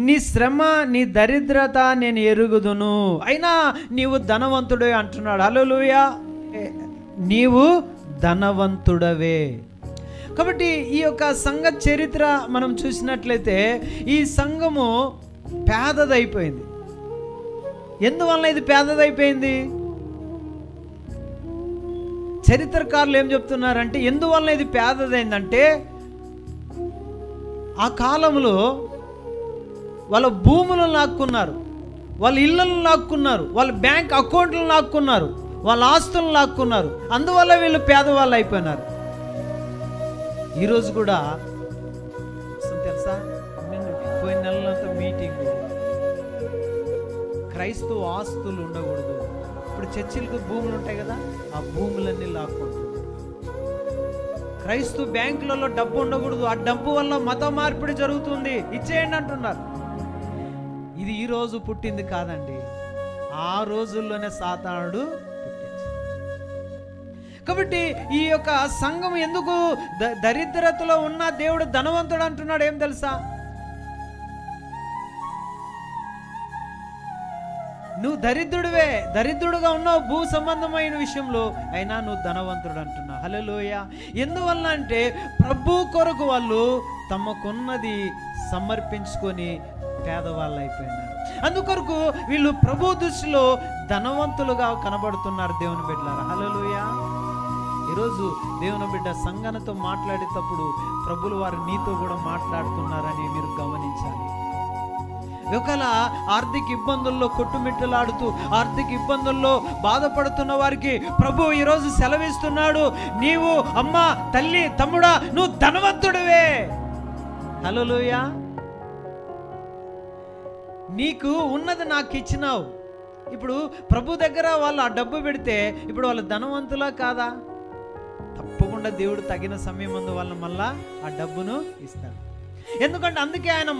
నీ శ్రమ నీ దరిద్రత నేను ఎరుగుదును, అయినా నీవు ధనవంతుడే అంటున్నాడు. హల్లెలూయా. నీవు ధనవంతుడవే. కాబట్టి ఈ యొక్క సంఘ చరిత్ర మనం చూసినట్లయితే ఈ సంఘము పేదదైపోయింది. ఎందువల్ల ఇది పేదదైపోయింది? చరిత్రకారులు ఏం చెప్తున్నారంటే ఎందువల్ల ఇది పేదదైందంటే, ఆ కాలంలో వాళ్ళ భూములను లాక్కున్నారు, వాళ్ళ ఇళ్ళను లాక్కున్నారు, వాళ్ళ బ్యాంక్ అకౌంట్లను లాక్కున్నారు, వాళ్ళ ఆస్తులను లాక్కున్నారు. అందువల్ల వీళ్ళు పేదవాళ్ళు అయిపోయినారు. ఈరోజు కూడా తెలుసా, పోయిన నెలలంతా మీటింగ్, క్రైస్తవ ఆస్తులు ఉండకూడదు. ఇప్పుడు చర్చిలకు భూములు ఉంటాయి కదా, ఆ భూములన్నీ లాక్కుంటారు. క్రైస్తవ బ్యాంకులలో డబ్బు ఉండకూడదు, ఆ డబ్బు వల్ల మత మార్పిడి జరుగుతుంది, ఇచ్చేయండి అంటున్నారు. ఇది ఈ రోజు పుట్టింది కాదండి, ఆ రోజుల్లోనే సాతానుడు పుట్టించి. కాబట్టి ఈ యొక్క సంఘం ఎందుకు దరిద్రతలో ఉన్న దేవుడు ధనవంతుడు అంటున్నాడు? ఏం తెలుసా? నువ్వు దరిద్రుడుగా ఉన్నావు భూ సంబంధమైన విషయంలో, అయినా నువ్వు ధనవంతుడు అంటున్నావు. హల్లెలూయా. ఎందువల్ల అంటే ప్రభు కొరకు వాళ్ళు తమకున్నది సమర్పించుకొని పేదవాళ్ళు అయిపోయినారు. అందుకొరకు వీళ్ళు ప్రభు దృష్టిలో ధనవంతులుగా కనబడుతున్నారు. దేవుని బిడ్డలారా, హల్లెలూయా. ఈరోజు దేవుని బిడ్డ సంఘంతో మాట్లాడేటప్పుడు ప్రభులు వారు నీతో కూడా మాట్లాడుతున్నారని మీరు గమనించాలి. ఒకవేళ ఆర్థిక ఇబ్బందుల్లో కొట్టుమిట్టలాడుతూ ఆర్థిక ఇబ్బందుల్లో బాధపడుతున్న వారికి ప్రభు ఈరోజు సెలవిస్తున్నాడు, నీవు అమ్మ, తల్లి, తమ్ముడా, నువ్వు ధనవంతుడివే. హల్లెలూయా. నీకు ఉన్నది నాకు ఇచ్చినావు. ఇప్పుడు ప్రభు దగ్గర వాళ్ళు ఆ డబ్బు పెడితే ఇప్పుడు వాళ్ళు ధనవంతులా కాదా? తప్పకుండా దేవుడు తగిన సమయం ముందు వాళ్ళని మళ్ళా ఆ డబ్బును ఇస్తాడు. ఎందుకంటే అందుకే ఆయన